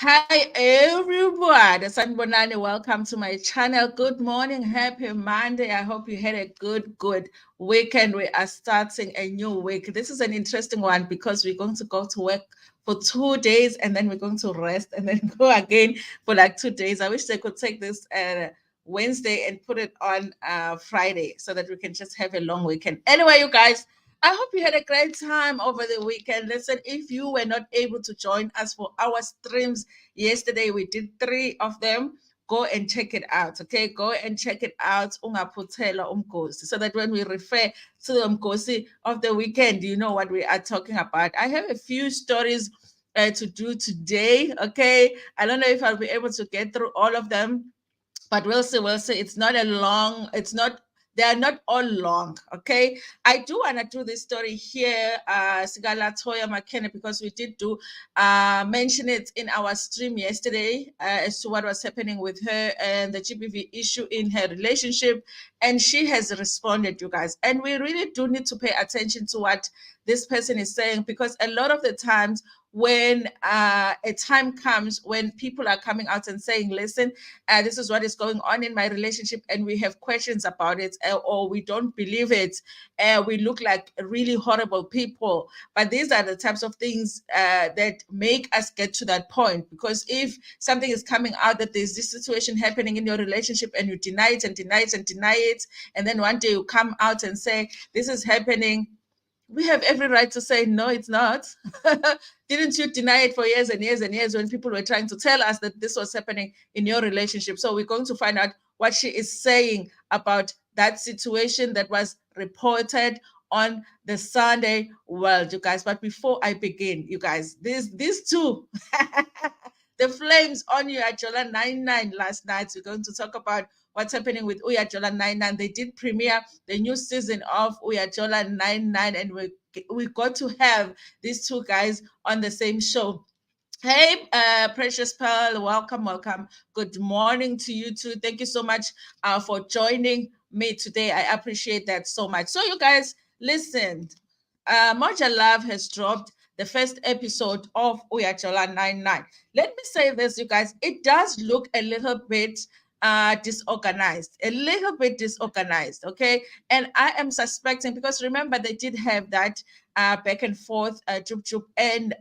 Hi everyone, Sanbonani, welcome to my channel. Good morning, happy Monday. I hope you had a good weekend. We are starting a new week. This is an interesting one because we're going to go to work for 2 days and then we're going to rest and then go again for like 2 days. I wish they could take this Wednesday and put it on Friday so that we can just have a long weekend. Anyway, you guys, I hope you had a great time over the weekend. Listen, if you were not able to join us for our streams yesterday, we did 3 of them. Go and check it out, okay? Go and check it out. Ungaphuthelwa umgosi. So that when we refer to the umgosi of the weekend, you know what we are talking about. I have a few stories to do today, okay? I don't know if I'll be able to get through all of them, but we'll see. We'll see. It's not, they are not all long. Okay. I do want to do this story here, Latoya Makhene, because we did do mention it in our stream yesterday as to what was happening with her and the GBV issue in her relationship. And she has responded, you guys. And we really do need to pay attention to what this person is saying, because a lot of the times when a time comes when people are coming out and saying, listen, this is what is going on in my relationship, and we have questions about it, or we don't believe it, we look like really horrible people. But these are the types of things that make us get to that point, because if something is coming out that there's this situation happening in your relationship and you deny it and deny it and deny it, and then one day you come out and say, this is happening, we have every right to say, no, it's not. Didn't you deny it for years and years and years when people were trying to tell us that this was happening in your relationship? So we're going to find out what she is saying about that situation that was reported on the Sunday World, you guys. But before I begin, you guys, these two, the flames on Uyajola 99 last night. We're going to talk about what's happening with Uyajola 99. They did premiere the new season of Uyajola 99, and we got to have these two guys on the same show. Hey, Precious Pearl, welcome. Good morning to you too. Thank you so much for joining me today. I appreciate that so much. So, you guys, listen, Moja Love has dropped the first episode of Uyajola 99. Let me say this, you guys, it does look a little bit disorganized, okay? And I am suspecting, because remember, they did have that back and forth, Jup Jup and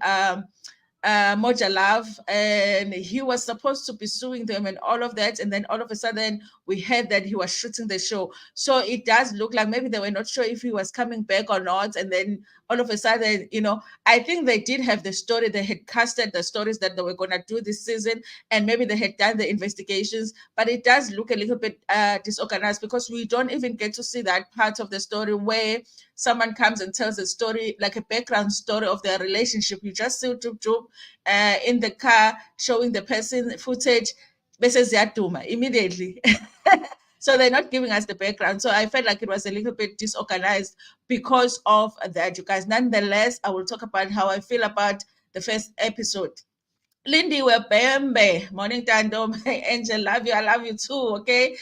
Moja Love, and he was supposed to be suing them and all of that. And then all of a sudden, we heard that he was shooting the show. So it does look like maybe they were not sure if he was coming back or not. And then all of a sudden, I think they did have the story. They had casted the stories that they were going to do this season, and maybe they had done the investigations. But it does look a little bit disorganized, because we don't even get to see that part of the story where someone comes and tells a story, like a background story of their relationship. You just see Jup in the car showing the person footage, immediately. So they're not giving us the background. So I felt like it was a little bit disorganized because of that, you guys. Nonetheless, I will talk about how I feel about the first episode. Londie Wabambe, morning Tando, my angel, love you. I love you too. Okay,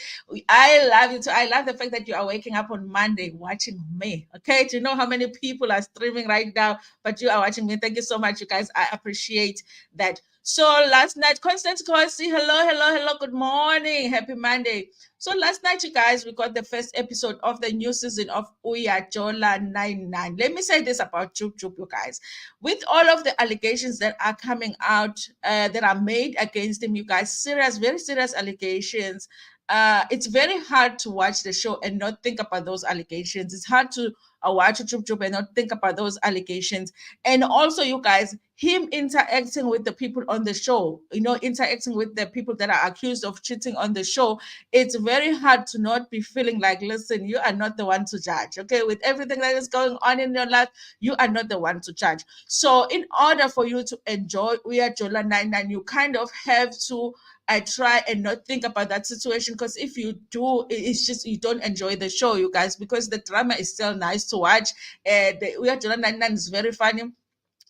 I love you too. I love the fact that you are waking up on Monday watching me. Okay, do you know how many people are streaming right now? But you are watching me. Thank you so much, you guys. I appreciate that. So last night, Constance Corsi, hello. Good morning, happy Monday. So last night, you guys, we got the first episode of the new season of Uyajola 99. Let me say this about Jup, you guys. With all of the allegations that are coming out, that are made against him, you guys, serious, very serious allegations. It's very hard to watch the show and not think about those allegations. It's hard to watch Jup and not think about those allegations. And also, you guys, him interacting with the people on the show, interacting with the people that are accused of cheating on the show, it's very hard to not be feeling like, listen, you are not the one to judge. Okay, with everything that is going on in your life, you are not the one to judge. So in order for you to enjoy Uyajola 99, you kind of have to try and not think about that situation, because if you do, it's just you don't enjoy the show, you guys, because the drama is still nice to watch. The Uyajola 99 is very funny.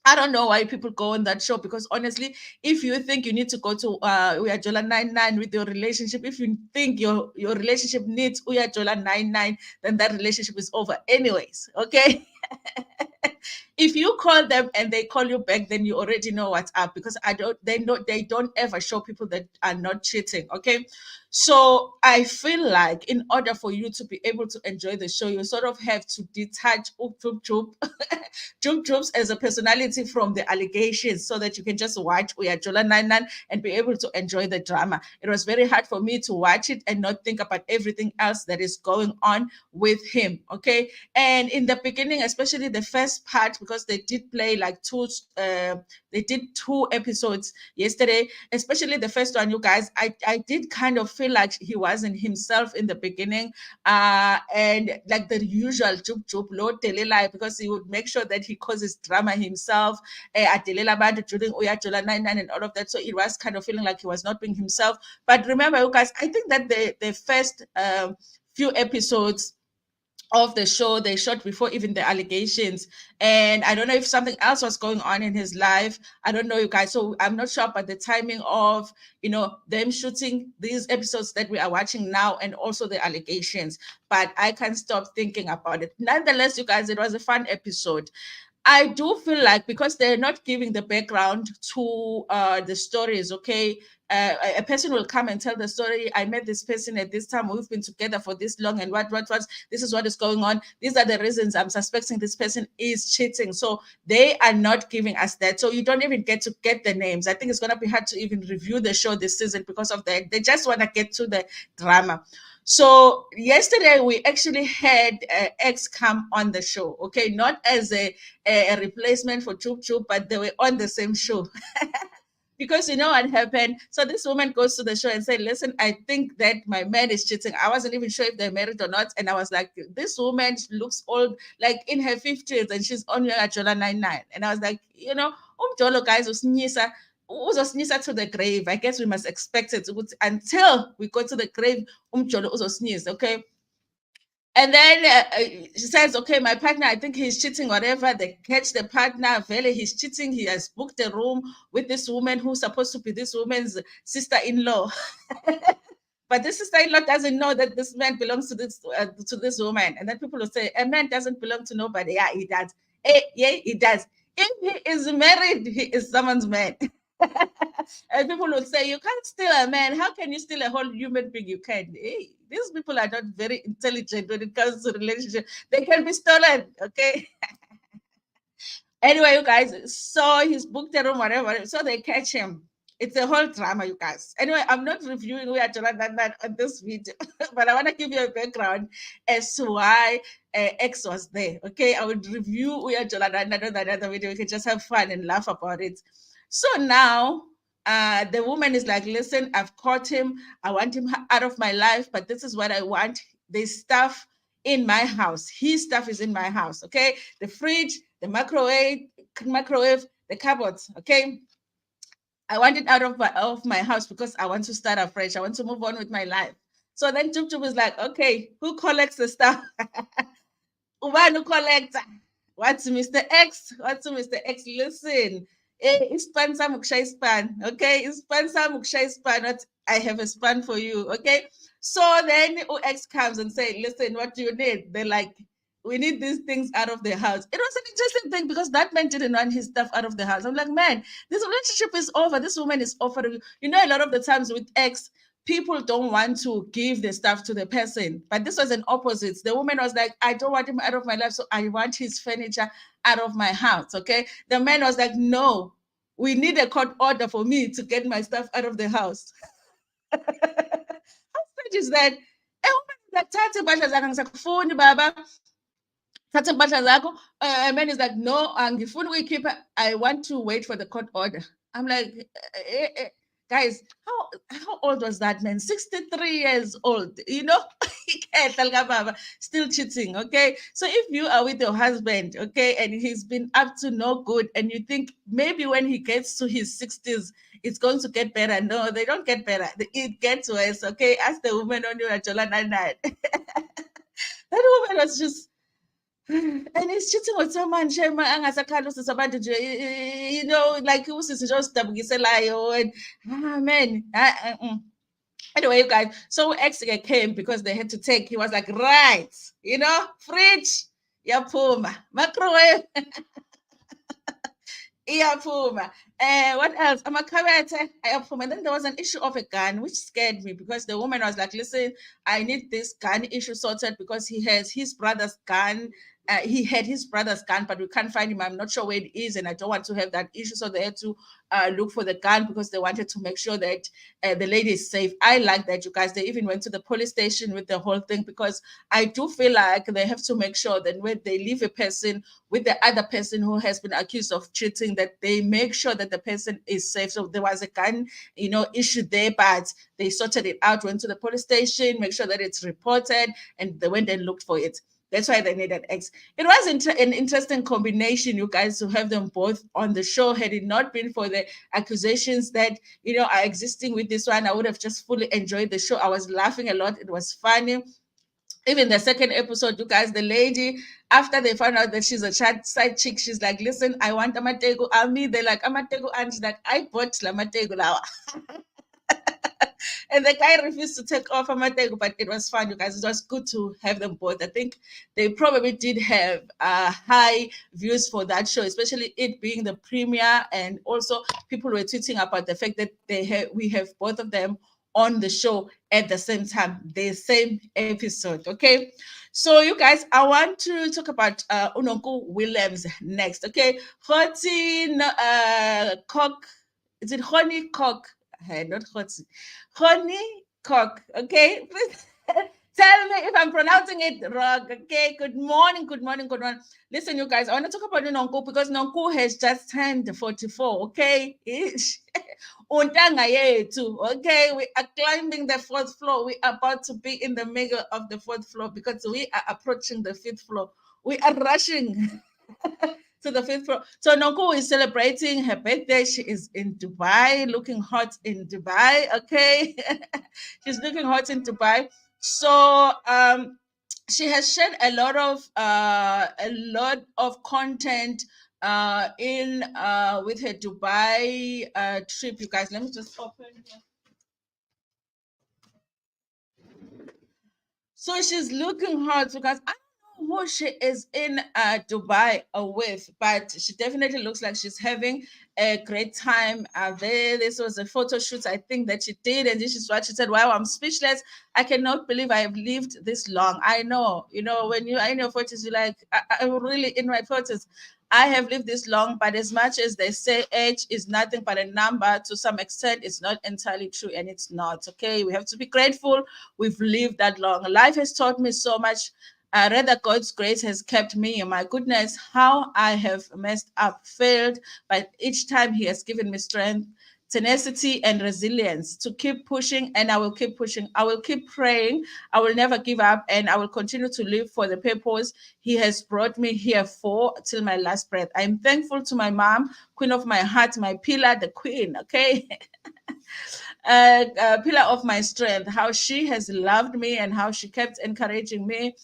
I don't know why people go on that show, because honestly, if you think you need to go to Uyajola 99 with your relationship, if you think your relationship needs Uyajola 99, then that relationship is over anyways, okay? if you call them and they call you back, then you already know what's up, because they don't ever show people that are not cheating. Okay. So I feel like in order for you to be able to enjoy the show, you sort of have to detach Joop as a personality from the allegations, so that you can just watch Uyajola and be able to enjoy the drama. It was very hard for me to watch it and not think about everything else that is going on with him. Okay. And in the beginning, especially the first part, because they did play like they did 2 episodes yesterday, especially the first one, you guys, I did kind of feel like he wasn't himself in the beginning, and like the usual low Delila, because he would make sure that he causes drama himself, Adelela Bantu during Uyajola 99 and all of that. So it was kind of feeling like he was not being himself. But remember, you guys, I think that the first few episodes of the show they shot before even the allegations, and I don't know if something else was going on in his life. I don't know, you guys, so I'm not sure about the timing of them shooting these episodes that we are watching now, and also the allegations, but I can't stop thinking about it. Nonetheless, you guys, it was a fun episode. I do feel like, because they're not giving the background to the stories, okay? A person will come and tell the story. I met this person at this time. We've been together for this long, and what. This is what is going on. These are the reasons I'm suspecting this person is cheating. So they are not giving us that. So you don't even get to get the names. I think it's going to be hard to even review the show this season because of that. They just want to get to the drama. So yesterday we actually had X come on the show, okay, not as a replacement for Chup, but they were on the same show. Because you know what happened? So this woman goes to the show and said, listen, I think that my man is cheating. I wasn't even sure if they're married or not. And I was like, this woman looks old, like in her 50s, and she's on Uyajola 99. And I was like, Umjolo guys, uzosnisa to the grave. I guess we must expect it until we go to the grave. Umjolo uzosnisa, okay? And then she says, okay, my partner, I think he's cheating, whatever. They catch the partner. Vele, he's cheating. He has booked a room with this woman who's supposed to be this woman's sister-in-law. But this sister-in-law doesn't know that this man belongs to this woman. And then people will say, a man doesn't belong to nobody. Yeah, he does. Yeah, he does. If he is married, he is someone's man. And people will say, you can't steal a man. How can you steal a whole human being? You can. Hey, these people are not very intelligent when it comes to relationship. They can be stolen, okay? Anyway, you guys, so he's booked a room, whatever. So they catch him. It's a whole drama, you guys. Anyway, I'm not reviewing Uyajola on this video, but I want to give you a background as to why X was there. Okay, I would review Uyajola on another video. We can just have fun and laugh about it. So now the woman is like, listen, I've caught him. I want him out of my life, but this is what I want. There's stuff in my house. His stuff is in my house, okay? The fridge, the microwave, the cupboards, okay? I want it out of my house because I want to start afresh. I want to move on with my life. So then Chup is like, okay, who collects the stuff? Who collects? What's Mr. X? What's Mr. X? Listen, ispan sa mukshay span, okay? Ispan sa mukshay span. I have a span for you, okay? So then X comes and say, listen, what do you need? They're like, we need these things out of the house. It was an interesting thing because that man didn't want his stuff out of the house. I'm like, man, this relationship is over. This woman is offering. A lot of the times with X, people don't want to give the stuff to the person. But this was an opposite. The woman was like, I don't want him out of my life, so I want his furniture out of my house, okay? The man was like, no, we need a court order for me to get my stuff out of the house. How strange is that? A woman is like, Baba. Man is like, no, angifuni we keep. I want to wait for the court order. I'm like, guys, how old was that man? 63 years old. Still cheating. Okay, so if you are with your husband, okay, and he's been up to no good, and you think maybe when he gets to his 60s, it's going to get better. No, they don't get better. It gets worse. Okay, ask the woman on Uyajola 99. That woman was just. And he's cheating with someone, like usisi nje osidabukiselayo and man. Anyway, you guys, so X came because they had to take. He was like, right, fridge, yapuma, microwave. Uyapha. What else? Uyapha. And then there was an issue of a gun, which scared me because the woman was like, listen, I need this gun issue sorted because he has his brother's gun. He had his brother's gun, but we can't find him. I'm not sure where it is, and I don't want to have that issue. So they had to look for the gun because they wanted to make sure that the lady is safe. I like that, you guys. They even went to the police station with the whole thing because I do feel like they have to make sure that when they leave a person with the other person who has been accused of cheating, that they make sure that the person is safe. So there was a gun, issue there, but they sorted it out, went to the police station, make sure that it's reported, and they went and looked for it. That's why they needed X. It was an interesting combination, you guys, to have them both on the show. Had it not been for the accusations that, are existing with this one, I would have just fully enjoyed the show. I was laughing a lot. It was funny. Even the second episode, you guys, the lady, after they found out that she's a side chick, she's like, listen, I want amatego. They're like, amatego. And she's like, I bought amatego now. And the guy refused to take off Amatego, but it was fun, you guys. It was good to have them both. I think they probably did have high views for that show, especially it being the premiere, and also people were tweeting about the fact that we have both of them on the show at the same time, the same episode. Okay, so you guys, I want to talk about Nonku Williams next. Okay, 14 cock. Is it honey cock? Hey, not Khotsi. Honey cock. Okay. Tell me if I'm pronouncing it wrong. Okay. Good morning. Good morning. Good morning. Listen, you guys, I want to talk about Nonku because Nonku has just turned 44. Okay. Untanga yethu. Okay. We are climbing the fourth floor. We are about to be in the middle of the fourth floor because we are approaching the fifth floor. We are rushing. To the fifth floor. So Nonku is celebrating her birthday. She is in Dubai, looking hot in Dubai. Okay, she's looking hot in Dubai. So she has shared a lot of content in with her Dubai trip. You guys, let me just open here. So she's looking hot because I don't know who she is in Dubai with, but she definitely looks like she's having a great time there. This was a photo shoot, I think, that she did, and this is what she said. Wow, I'm speechless. I cannot believe I have lived this long. I know, when you are in your 40s, you're like, I'm really in my 40s. I have lived this long, but as much as they say age is nothing but a number, to some extent, it's not entirely true, and it's not. Okay, we have to be grateful we've lived that long. Life has taught me so much. Rather, God's grace has kept me. My goodness, how I have messed up, failed, but each time He has given me strength, tenacity, and resilience to keep pushing, and I will keep pushing. I will keep praying. I will never give up, and I will continue to live for the purpose He has brought me here for till my last breath. I'm thankful to my mom, queen of my heart, my pillar, the queen. Okay. Pillar of my strength, how she has loved me and how she kept encouraging me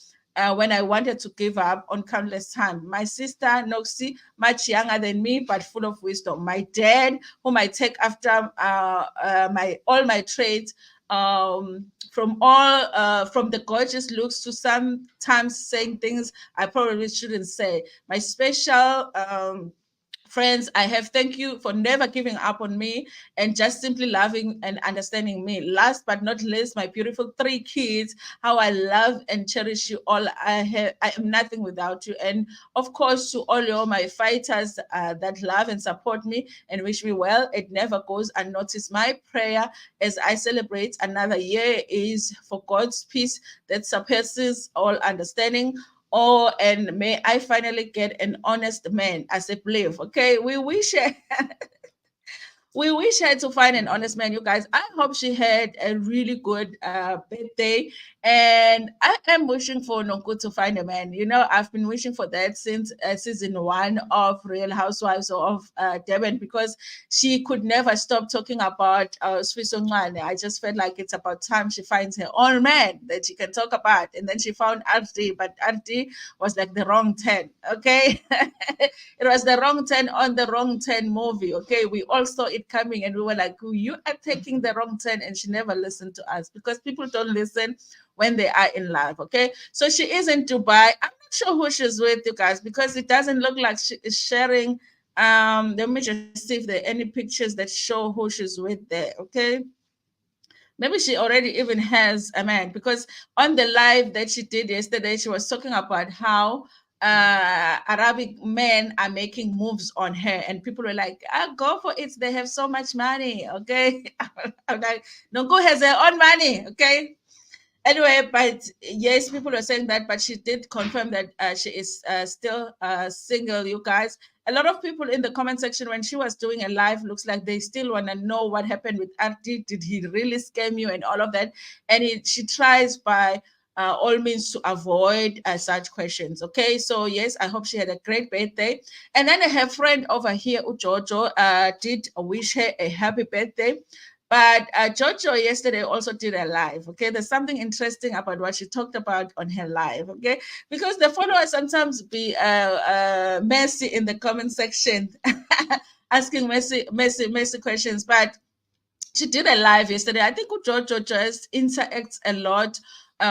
when I wanted to give up on countless times. My sister, Noxie, much younger than me, but full of wisdom. My dad, whom I take after all my traits, from the gorgeous looks to sometimes saying things I probably shouldn't say. My special friends I have, thank you for never giving up on me and just simply loving and understanding me. Last but not least, my beautiful 3 kids, how I love and cherish you all. I am nothing without you. And of course, to all my fighters that love and support me and wish me well, it never goes unnoticed. My prayer as I celebrate another year is for God's peace that surpasses all understanding. Oh, and may I finally get an honest man as a believe. Okay, we wish her to find an honest man, you guys. I hope she had a really good birthday. And I am wishing for Nonku to find a man. I've been wishing for that since season 1 of Real Housewives of Durban, because she could never stop talking about Swisongwane. I just felt like it's about time she finds her own man that she can talk about. And then she found Arti, but Arti was like the wrong 10. Okay. It was the wrong 10 on the wrong 10 movie. Okay. We all saw it coming and we were like, you are taking the wrong 10. And she never listened to us because people don't listen when they are in love. Okay. So she is in Dubai. I'm not sure who she's with, you guys, because it doesn't look like she is sharing Let me just see if there are any pictures that show who she's with there. Okay. Maybe she already even has a man, because on the live that she did yesterday, she was talking about how Arabic men are making moves on her, and people were like, go for it. They have so much money. Okay. I'm like, Nonku has her own money. Okay. Anyway, but yes, people are saying that, but she did confirm that she is still single, you guys. A lot of people in the comment section when she was doing a live, looks like they still want to know what happened with Artie. Did he really scam you and all of that? And she tries by all means to avoid such questions. Okay, so yes, I hope she had a great birthday. And then her friend over here, Uyajola, did wish her a happy birthday. But Jojo yesterday also did a live. Okay, there's something interesting about what she talked about on her live. Okay, because the followers sometimes be messy in the comment section, asking messy questions. But she did a live yesterday. I think Jojo just interacts a lot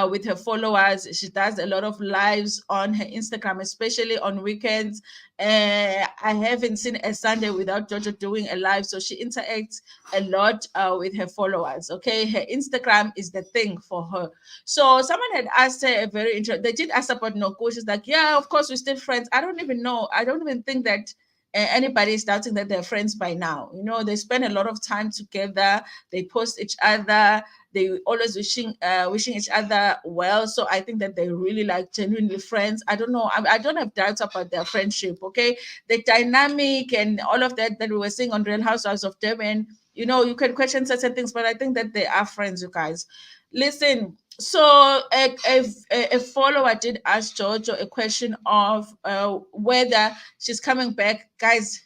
with her followers. She does a lot of lives on her Instagram, especially on weekends. I haven't seen a Sunday without Jojo doing a live, so she interacts a lot with her followers. Okay, her Instagram is the thing for her. So someone had asked her a very interesting. They did ask about Nonku. She's like, yeah, of course we're still friends. I don't even know. I don't even think that anybody is doubting that they're friends by now. You know, they spend a lot of time together. They post each other. They always wishing each other well. So I think that they're really like genuinely friends. I don't know. I don't have doubts about their friendship. Okay, the dynamic and all of that we were seeing on Real Housewives of Durban. You know, you can question certain things, but I think that they are friends, you guys. Listen, so a follower did ask Jojo a question of whether she's coming back. Guys,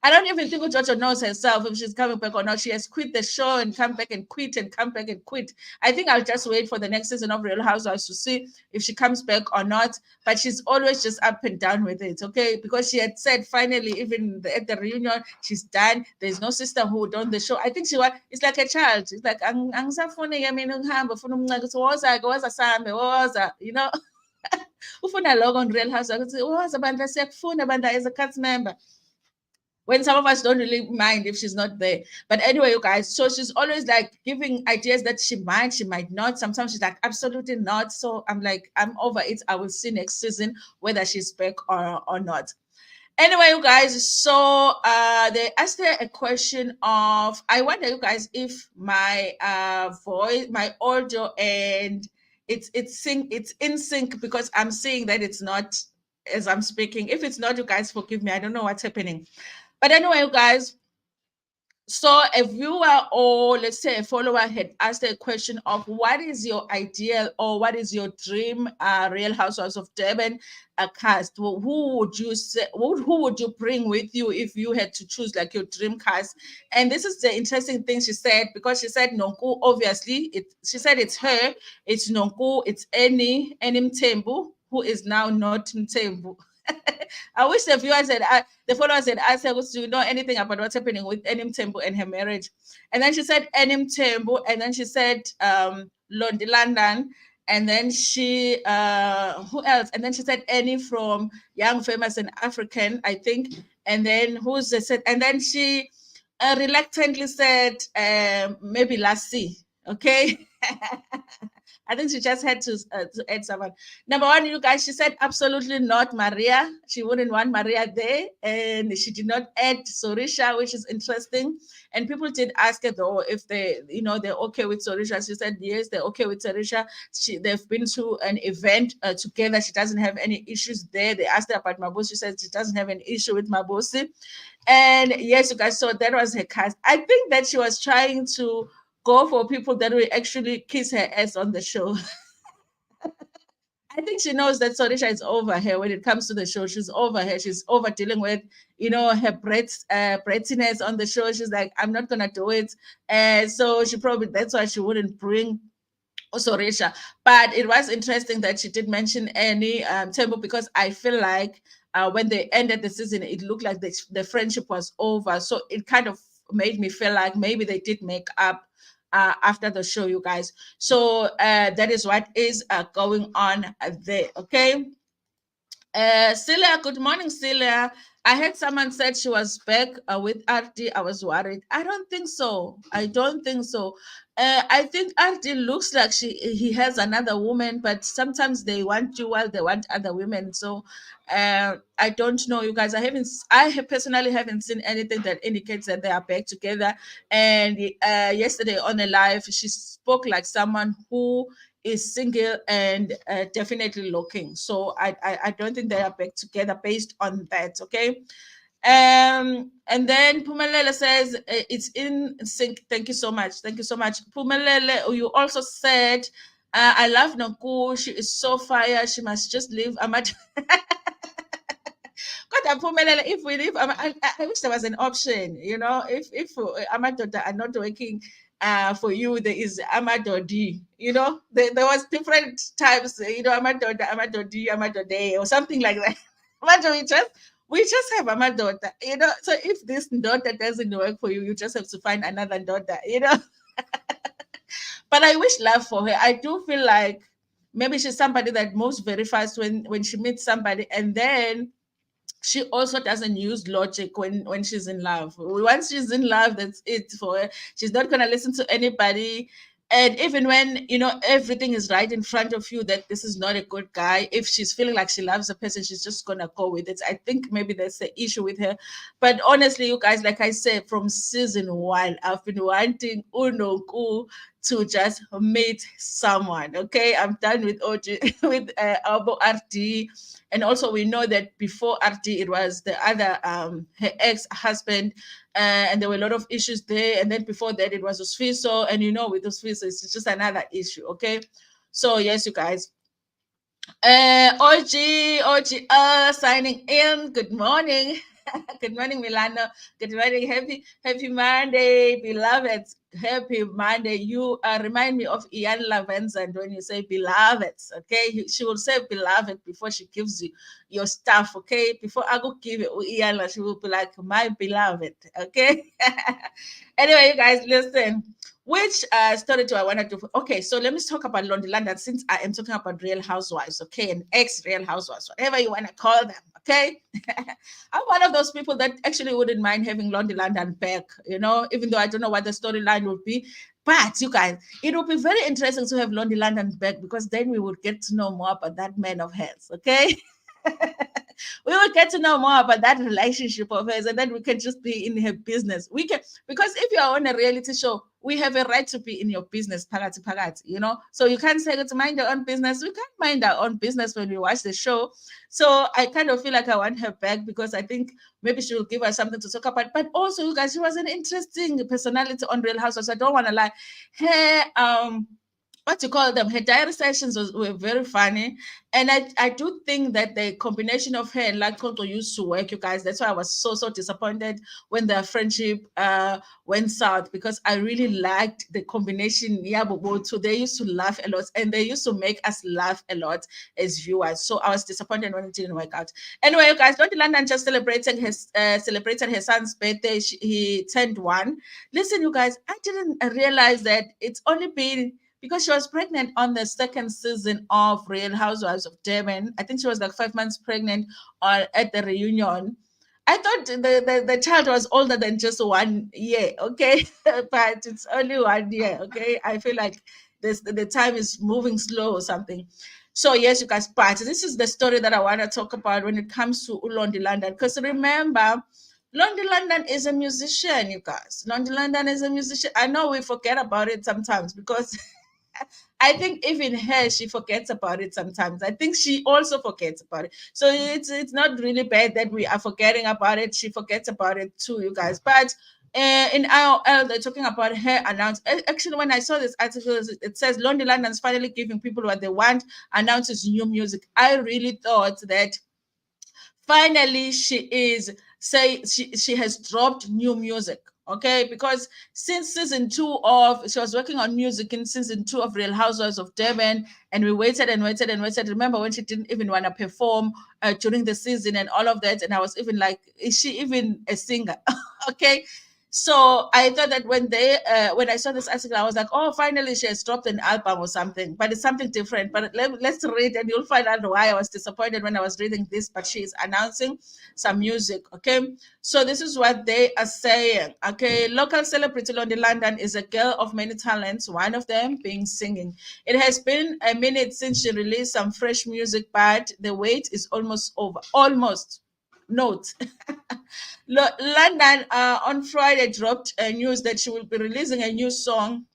I don't even think Jojo knows herself if she's coming back or not. She has quit the show and come back and quit and come back and quit. I think I'll just wait for the next season of Real Housewives to see if she comes back or not. But she's always just up and down with it, okay? Because she had said finally, even at the reunion, she's done. There's no sisterhood on the show. I think it's like a child. It's like, you know, ufuna log on Real Housewives. As a cast member, when some of us don't really mind if she's not there. But anyway, you guys, so she's always like giving ideas that she might not. Sometimes she's like, absolutely not. So I'm like, I'm over it. I will see next season whether she's back or not. Anyway, you guys, so they asked her a question of, I wonder, you guys, if my voice, my audio, and it's in sync, because I'm seeing that it's not as I'm speaking. If it's not, you guys forgive me. I don't know what's happening. But anyway, you guys, so a viewer, or let's say a follower, had asked a question of what is your ideal or what is your dream Real Housewives of Durban cast? Who would you say, who would you bring with you if you had to choose like your dream cast? And this is the interesting thing she said, because she said Nonku, obviously, she said it's her, it's Nonku, it's Annie Mthembu, who is now not Mthembu. I wish the viewers had, the followers had asked her, do you know anything about what's happening with Enim Tembu and her marriage? And then she said Enim Tembu, and then she said Londie London, and then she, who else? And then she said Annie from Young, Famous, and African, I think. And then who's the said? And then she reluctantly said maybe Lassie, okay? I think she just had to add someone. Number one, you guys, she said absolutely not Maria. She wouldn't want Maria there. And she did not add Sorisha, which is interesting. And people did ask her, though, if they, they're okay with Sorisha. She said, yes, they're okay with Sorisha. They've been to an event together. She doesn't have any issues there. They asked her about Mabusi. She said she doesn't have an issue with Mabusi. And yes, you guys, so that was her cast. I think that she was trying to go for people that will actually kiss her ass on the show. I think she knows that Sorisha is over her when it comes to the show. She's over her. She's over dealing with, her brattiness on the show. She's like, I'm not going to do it. And so that's why she wouldn't bring Sorisha. But it was interesting that she did mention Annie Temple, because I feel like when they ended the season, it looked like the friendship was over. So it kind of made me feel like maybe they did make up after the show, you guys. So that is what is going on there. Okay. Celia, good morning, Celia. I heard someone said she was back with RD. I was worried. I don't think so. I don't think so. I think RD looks like he has another woman, but sometimes they want you while they want other women. So I don't know, you guys. Personally haven't seen anything that indicates that they are back together. And yesterday on a live, she spoke like someone who is single and definitely looking. So I don't think they are back together based on that. Okay. And then Pumelele says it's in sync. Thank you so much. Thank you so much. Pumelele, you also said, I love Nonku. She is so fire. She must just leave. If we leave, I wish there was an option. If Amadoda are not working for you, there is Amadodi. There was different times. Amadoda, Amadodi, Amadode, or something like that. Imagine we just have Amadota. So if this daughter doesn't work for you, you just have to find another daughter. But I wish love for her. I do feel like maybe she's somebody that moves very fast when she meets somebody, and then she also doesn't use logic when she's in love. Once she's in love, that's it for her. She's not going to listen to anybody. And even when everything is right in front of you, that this is not a good guy, if she's feeling like she loves a person, she's just going to go with it. I think maybe that's the issue with her. But honestly, you guys, like I said, from season 1, I've been wanting Nonku to just meet someone. Okay, I'm done with with Abo RD. And also, we know that before RD, it was the other, her ex-husband, and there were a lot of issues there. And then before that, it was Usfiso. And with Usfiso, it's just another issue. Okay. So, yes, you guys. OG, signing in. Good morning. Good morning, Milano. Good morning. Happy Monday, beloved. Happy Monday. You remind me of Ian Lavenza when you say beloved. Okay, she will say beloved before she gives you your stuff. Okay, before I go give it Ian, she will be like my beloved. Okay. Anyway, you guys, listen. Which story do I want to do? Okay, so let me talk about Londie London, since I am talking about Real Housewives, okay, and ex-Real Housewives, whatever you want to call them, okay? I'm one of those people that actually wouldn't mind having Londie London back, even though I don't know what the storyline would be. But you guys, it would be very interesting to have Londie London back, because then we would get to know more about that man of hers, okay? We will get to know more about that relationship of hers, and then we can just be in her business. We can, because if you are on a reality show, we have a right to be in your business, pagati. So you can't say to mind your own business. We can't mind our own business when we watch the show. So I kind of feel like I want her back, because I think maybe she will give us something to talk about. But also, you guys, she was an interesting personality on Real Housewives. I don't want to lie. Her what you call them, her diary sessions were very funny. And I do think that the combination of her and Lakonto used to work, you guys. That's why I was so disappointed when their friendship went south, because I really liked the combination. Yeah, so they used to laugh a lot, and they used to make us laugh a lot as viewers. So I was disappointed when it didn't work out. Anyway, you guys, Londie London just celebrated her son's birthday. He turned 1. Listen, you guys, I didn't realize that it's only been, because she was pregnant on the second season of Real Housewives of Durban. I think she was like 5 months pregnant at the reunion. I thought the child was older than just 1 year, okay? But it's only 1 year, okay? I feel like the time is moving slow or something. So yes, you guys, but this is the story that I want to talk about when it comes to Londie London. Because remember, Londie London is a musician, you guys. Londie London is a musician. I know we forget about it sometimes, because I think even her, she forgets about it sometimes. I think she also forgets about it. So it's not really bad that we are forgetting about it. She forgets about it too, you guys. But in IOL, they're talking about her announcement. Actually, when I saw this article, it says Londie London's finally giving people what they want, announces new music. I really thought that finally she has dropped new music. Okay, because since season 2 she was working on music in season 2 of Real Housewives of Durban, and we waited and waited and waited. Remember when she didn't even want to perform during the season and all of that, and I was even like, is she even a singer? Okay, So I thought that when I saw this article, I was like, oh, finally she has dropped an album or something, but it's something different. But let's read and you'll find out why I was disappointed when I was reading this. But she's announcing some music. Okay. So this is what they are saying. Okay. Local celebrity Londie London is a girl of many talents, one of them being singing. It has been a minute since she released some fresh music, but the wait is almost over. Almost. Note. London on Friday dropped news that she will be releasing a new song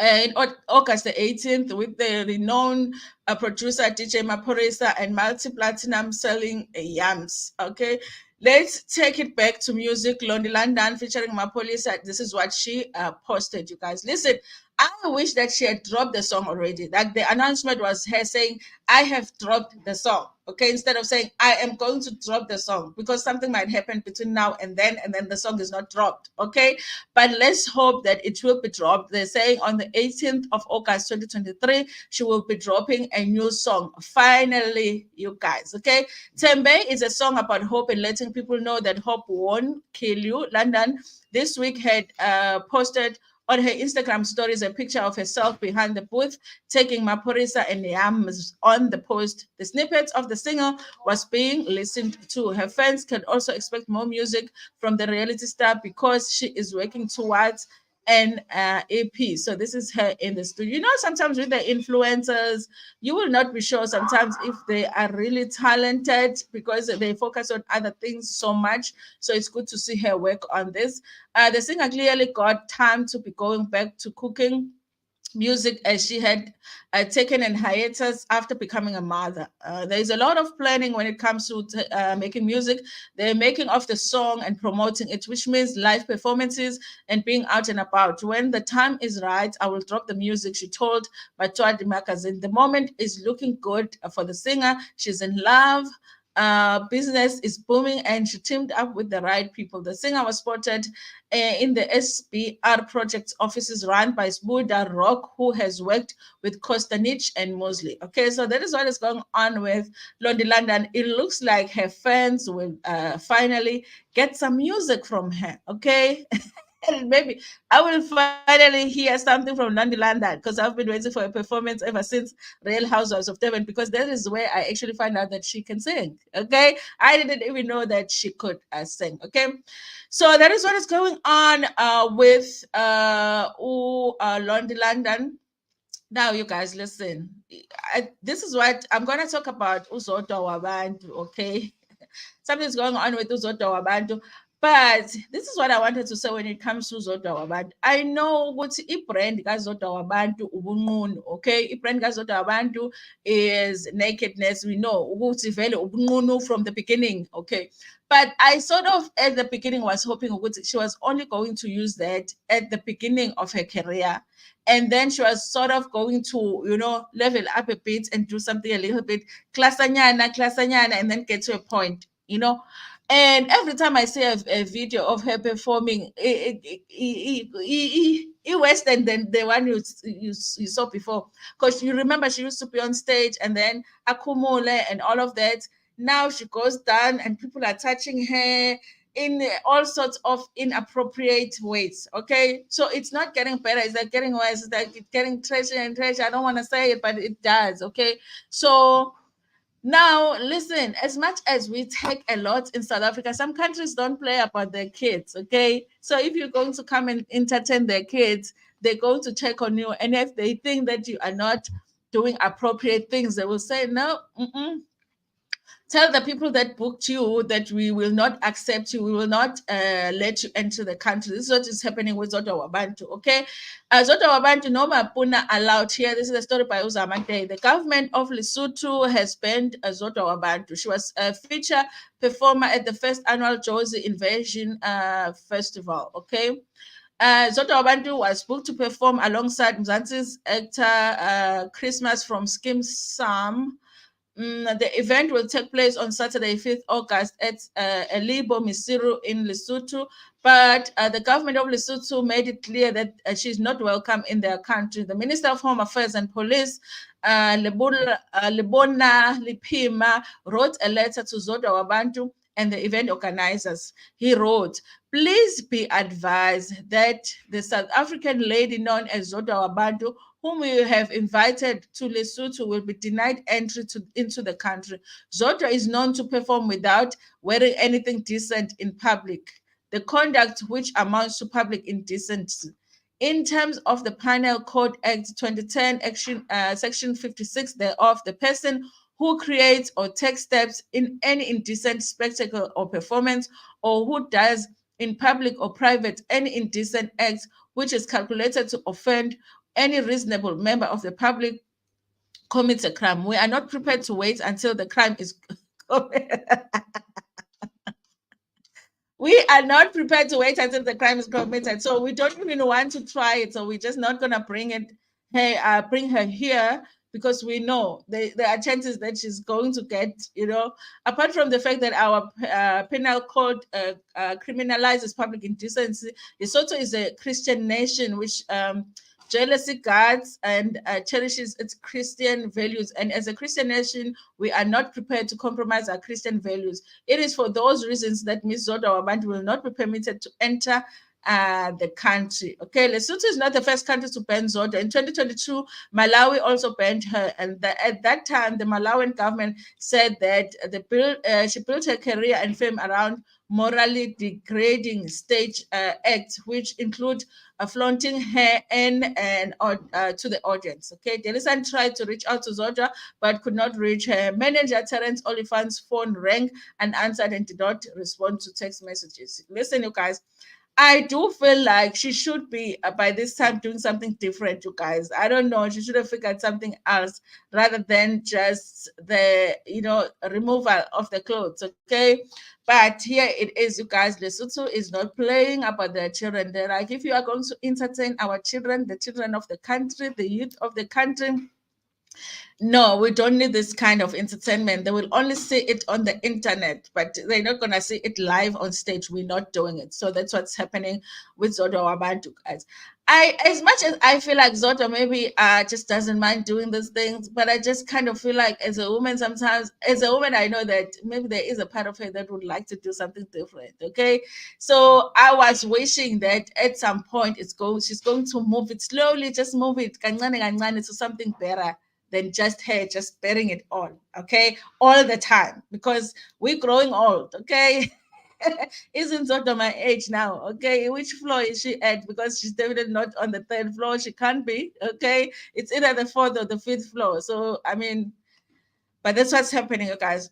in August the 18th with the renowned producer DJ Maphorisa and multi-platinum selling Yams. Okay, let's take it back to music. Londie London featuring Maphorisa. This is what she posted, you guys. Listen, I wish that she had dropped the song already. Like the announcement was her saying, I have dropped the song. Okay, instead of saying, I am going to drop the song, because something might happen between now and then the song is not dropped. Okay, but let's hope that it will be dropped. They're saying on the 18th of August 2023, she will be dropping a new song. Finally, you guys. Okay, Tembe is a song about hope and letting people know that hope won't kill you. London this week had posted on her Instagram stories a picture of herself behind the booth taking Maphorisa and Yams on the post. The snippets of the single was being listened to. Her fans can also expect more music from the reality star because she is working towards an EP. So this is her in the studio. You know, sometimes with the influencers, you will not be sure sometimes if they are really talented because they focus on other things so much. So it's good to see her work on this. The singer clearly got time to be going back to cooking music as she had taken an hiatus after becoming a mother. There's a lot of planning when it comes to making music. They're making of the song and promoting it, which means live performances and being out and about. When the time is right, I will drop the music, she told Latoya Magazine. The moment is looking good for the singer. She's in love. Business is booming and she teamed up with the right people. The singer was spotted in the SBR project offices run by Sbuda Rock, who has worked with Kostanich and Mosley. Okay, so that is what is going on with Londie London. It looks like her fans will finally get some music from her. Okay. And maybe I will finally hear something from Londie London because I've been waiting for a performance ever since Real Housewives of Devon, because that is where I actually find out that she can sing. Okay, I didn't even know that she could sing. Okay, so that is what is going on with Londie London. Now, you guys, listen. This is what I'm going to talk about. Zodwa Wabantu. Okay, something's going on with Zodwa Wabantu. But this is what I wanted to say when it comes to Zodwa Wabantu. I know what i-brand kaZodwa Wabantu ubunqunu, okay? I-brand kaZodwa Wabantu is nakedness. We know ukuthi vele ubunqunu from the beginning, okay? But I sort of at the beginning was hoping she was only going to use that at the beginning of her career. And then she was sort of going to, level up a bit and do something a little bit klasanyana, and then get to a point, And every time I see a video of her performing, it worse than the one you saw before. Because you remember she used to be on stage and then Akumule and all of that. Now she goes down and people are touching her in all sorts of inappropriate ways. Okay, so it's not getting better, it's like getting worse, it's like it's getting trashier and trashier. I don't want to say it, but it does. Okay, so now listen, as much as we take a lot in South Africa, some countries don't play about their kids. Okay, so if you're going to come and entertain their kids, they're going to check on you, and if they think that you are not doing appropriate things, they will say no. Tell the people that booked you that we will not accept you. We will not let you enter the country. This is what is happening with Zodwa Wabantu, okay? Zodwa Wabantu, no mapuna allowed here. This is a story by Uzamante. The government of Lesotho has banned Zodwa Wabantu. She was a feature performer at the first annual Jozi Invasion Festival, okay? Zodwa Wabantu was booked to perform alongside Mzansi's actor Christmas from Skim Sam. The event will take place on Saturday, 5th August at Elibo Misiru in Lesotho. But the government of Lesotho made it clear that she's not welcome in their country. The Minister of Home Affairs and Police, Lebona Lipima, wrote a letter to Zodwa Wabantu and the event organizers. He wrote, "Please be advised that the South African lady known as Zodwa Wabantu, whom we have invited to Lesotho, will be denied entry into the country. Zodwa is known to perform without wearing anything decent in public, the conduct which amounts to public indecency. In terms of the Penal Code Act 2010, Section 56 thereof, the person who creates or takes steps in any indecent spectacle or performance, or who does in public or private any indecent act which is calculated to offend any reasonable member of the public, commits a crime." We are not prepared to wait until the crime is committed. We are not prepared to wait until the crime is committed. So we don't even want to try it. So we're just not going to bring her here, because we know there are chances that she's going to get, apart from the fact that our penal code criminalizes public indecency. Lesotho is a Christian nation which jealously guards and cherishes its Christian values. And as a Christian nation, we are not prepared to compromise our Christian values. It is for those reasons that Ms. Zodwa Wabantu will not be permitted to enter the country. Okay, Lesotho is not the first country to ban Zodwa. In 2022, Malawi also banned her, and at that time, the Malawian government said that she built her career and fame around morally degrading stage acts, which include flaunting her to the audience. Okay, Delisan tried to reach out to Zodwa, but could not reach her. Manager Terence Oliphant's phone rang unanswered and did not respond to text messages. Listen, you guys, I do feel like she should be by this time doing something different, you guys. I don't know. She should have figured something else rather than just the, removal of the clothes. Okay. But here it is, you guys. Lesotho is not playing about their children. They're like, if you are going to entertain our children, the children of the country, the youth of the country, no, we don't need this kind of entertainment. They will only see it on the internet, but they're not going to see it live on stage. We're not doing it. So that's what's happening with Zodwa Wabantu, guys. As much as I feel like Zodwa maybe just doesn't mind doing these things, but I just kind of feel like as a woman, sometimes, as a woman, I know that maybe there is a part of her that would like to do something different. Okay. So I was wishing that at some point she's going to move it slowly, just move it kancane kancane to something better than just her just bearing it all, okay, all the time, because we're growing old, okay. Isn't Zodwa my age now, okay? Which floor is she at? Because she's definitely not on the third floor. She can't be, okay? It's either the fourth or the fifth floor. So, I mean, but that's what's happening, you guys.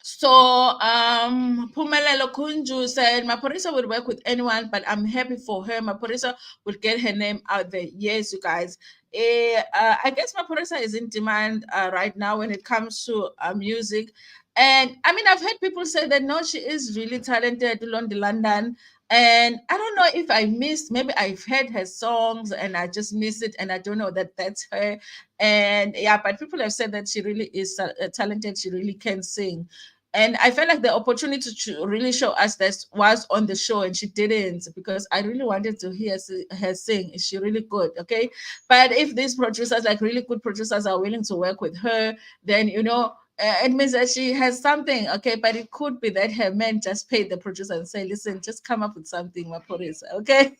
So Pumelelo Kunju said, Maporisa would work with anyone, but I'm happy for her. Maporisa will get her name out there. Yes, you guys. I guess Maporisa is in demand right now when it comes to music. And I mean, I've heard people say that no, she is really talented, Londie London. And I don't know if I missed, maybe I've heard her songs and I just miss it and I don't know that that's her. And yeah, but people have said that she really is talented. She really can sing. And I felt like the opportunity to really show us this was on the show, and she didn't, because I really wanted to hear her sing. Is she really good? Okay. But if these producers, like really good producers, are willing to work with her, then, it means that she has something. Okay. But it could be that her men just paid the producer and say, listen, just come up with something, Maporisa. Okay.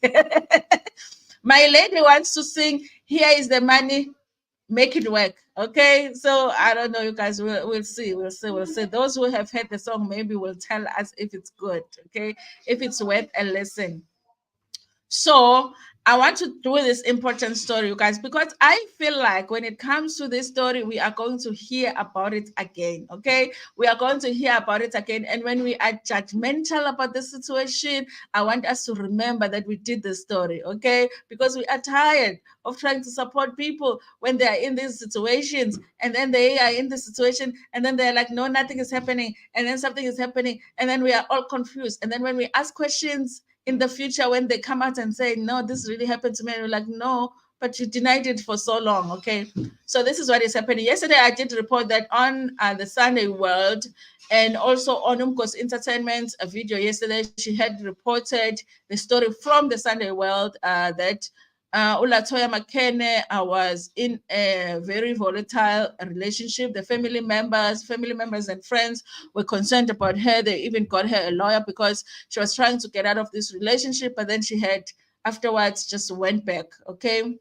My lady wants to sing. Here is the money, make it work. Okay, so I don't know, you guys. We'll see. Those who have heard the song maybe will tell us if it's good. Okay, if it's worth a listen. So I want to do this important story, you guys, because I feel like when it comes to this story, we are going to hear about it again. Okay, we are going to hear about it again. And when we are judgmental about the situation, I want us to remember that we did the story. Okay, because we are tired of trying to support people when they are in these situations, and then they are in the situation, and then they're like, no, nothing is happening, and then something is happening, and then we are all confused. And then when we ask questions in the future, when they come out and say, no, this really happened to me, and we're like, no, but you denied it for so long. Okay, so this is what is happening. Yesterday I did report that on the Sunday World, and also on Umko's Entertainment, a video yesterday, she had reported the story from the Sunday World that Latoya Makhene was in a very volatile relationship. The family members and friends were concerned about her. They even got her a lawyer because she was trying to get out of this relationship, but then she had afterwards just went back. Okay.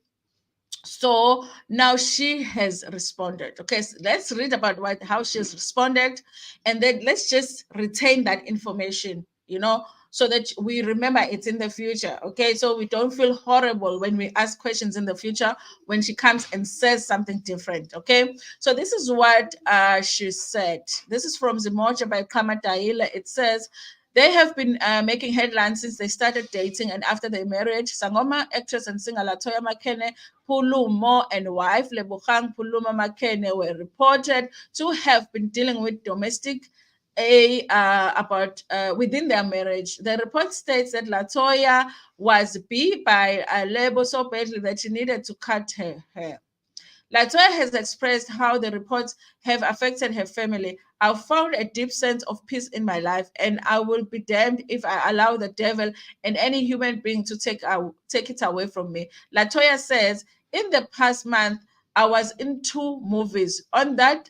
So now she has responded. Okay, so let's read about how she has responded, and then let's just retain that information, so that we remember it's in the future. Okay, so we don't feel horrible when we ask questions in the future when she comes and says something different. Okay, so this is what she said. This is from Zimoja by Kamadaila. It says, they have been making headlines since they started dating and after their marriage. Sangoma actress and singer Latoya Makhene Pulumo and wife Lebogang Puluma Makhene were reported to have been dealing with domestic about within their marriage. The report states that Latoya was beat by Lebo so badly that she needed to cut her hair. Latoya has expressed how the reports have affected her family. I've found a deep sense of peace in my life, and I will be damned if I allow the devil and any human being to take it away from me. Latoya says, in the past month, I was in 2 movies. On that,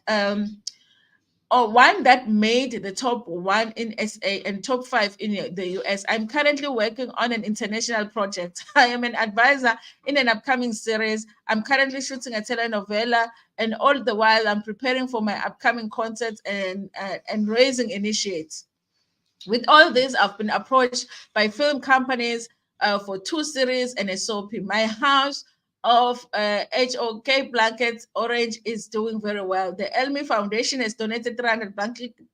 or one that made the top 1 in SA and top 5 in the US. I'm currently working on an international project. I am an advisor in an upcoming series. I'm currently shooting a telenovela, and all the while I'm preparing for my upcoming concert and raising initiates. With all this, I've been approached by film companies for 2 series and a soapy. My house of HOK blankets orange is doing very well. The Elmi Foundation has donated 300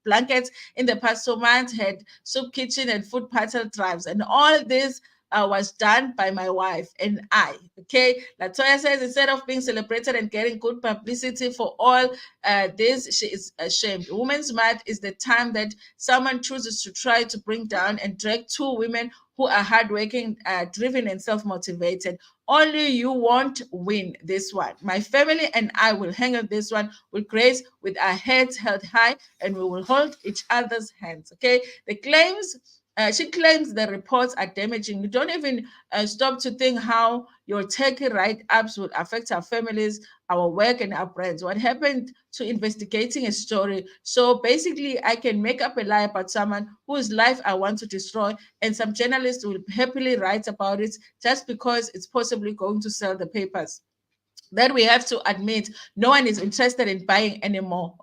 blankets in the past 2 months, had soup kitchen and food parcel drives, and all this was done by my wife and I. Okay, Latoya says, instead of being celebrated and getting good publicity for all this, she is ashamed. Women's Month is the time that someone chooses to try to bring down and drag 2 women who are hardworking, driven, and self-motivated. Only you won't win this one. My family and I will hang on this one with grace, with our heads held high, and we will hold each other's hands. Okay, the claims. She claims the reports are damaging. You don't even stop to think how your techie write-ups would affect our families, our work, and our brands. What happened to investigating a story? So basically, I can make up a lie about someone whose life I want to destroy, and some journalists will happily write about it just because it's possibly going to sell the papers. Then we have to admit no one is interested in buying anymore.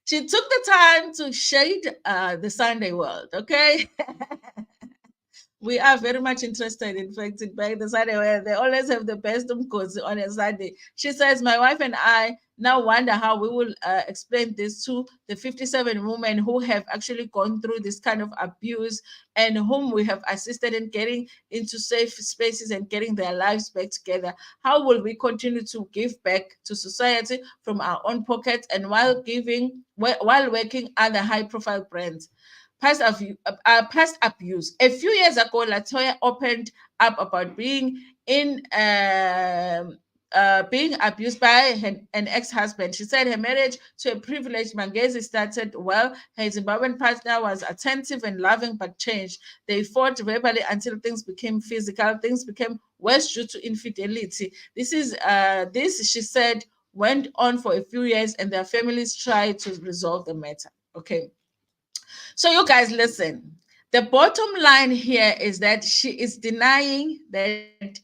She took the time to shade the Sunday world, okay? We are very much interested, in fact, in buying the Sunday where they always have the best goods on a Sunday. She says, my wife and I now wonder how we will explain this to the 57 women who have actually gone through this kind of abuse and whom we have assisted in getting into safe spaces and getting their lives back together. How will we continue to give back to society from our own pockets and while working other high-profile brands? Past abuse. A few years ago, Latoya opened up about being abused by an ex-husband. She said her marriage to a privileged Mangezi started well. Her Zimbabwean partner was attentive and loving, but changed. They fought verbally until things became physical. Things became worse due to infidelity. This, she said, went on for a few years, and their families tried to resolve the matter. Okay. So you guys listen. The bottom line here is that she is denying that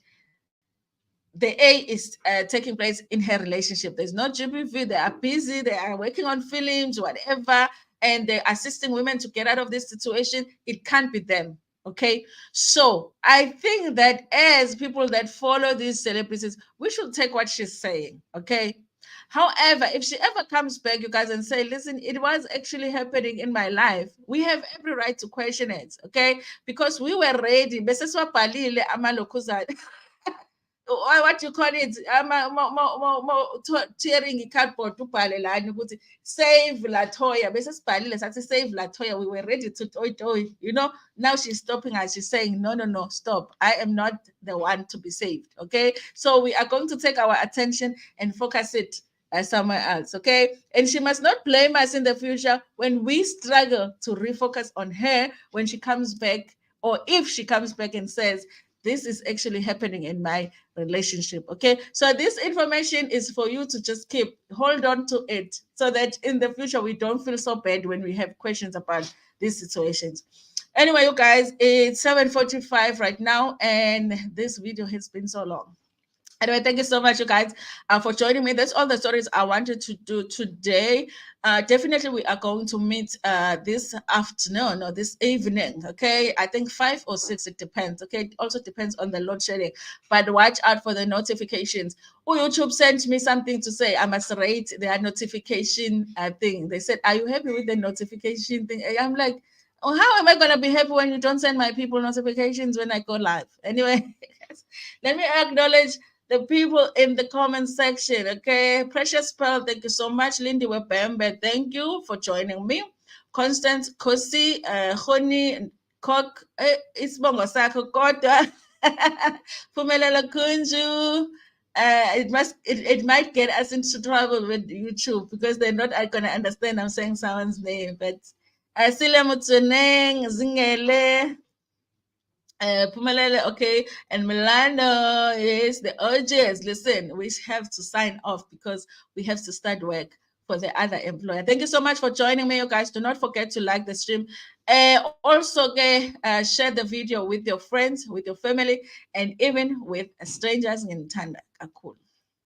the A is taking place in her relationship. There's no GBV. They are busy. They are working on films, whatever, and they're assisting women to get out of this situation. It can't be them. Okay. So I think that as people that follow these celebrities, we should take what she's saying. Okay. However, if she ever comes back, you guys, and say, listen, it was actually happening in my life, we have every right to question it, okay? Because we were ready. What you call it, tearing cardboard ubhale lana ukuthi save Latoya, bese sibhalile sathi save Latoya. We were ready to toy. Now she's stopping us. She's saying no, stop, I am not the one to be saved. Okay, so we are going to take our attention and focus it somewhere else. Okay, and she must not blame us in the future when we struggle to refocus on her when she comes back, or if she comes back and says this is actually happening in my relationship. Okay, so this information is for you to just hold on to it, so that in the future we don't feel so bad when we have questions about these situations. Anyway, you guys, it's 7:45 right now, and this video has been so long. Anyway, thank you so much, you guys, for joining me. That's all the stories I wanted to do today. Definitely, we are going to meet this afternoon or this evening. Okay, I think 5 or 6. It depends. Okay, it also depends on the load shedding. But watch out for the notifications. Oh, YouTube sent me something to say. I must rate their notification thing. They said, "Are you happy with the notification thing?" I'm like, "Oh, how am I gonna be happy when you don't send my people notifications when I go live?" Anyway, let me acknowledge the people in the comment section. Okay, Precious Pearl, thank you so much. Londie Wabantu, thank you for joining me. Constance Kosi, Honey Kok, isibongo sakho kodwa. Phumelela Kunju. It might get us into trouble with YouTube because they're not going to understand I'm saying someone's name. But Sile Mutsuneng, Zingele, Pumalele, okay, and Milano, yes, the urges. Listen, we have to sign off because we have to start work for the other employer. Thank you so much for joining me, you guys. Do not forget to like the stream. Also, share the video with your friends, with your family, and even with strangers in Tanda. Cool.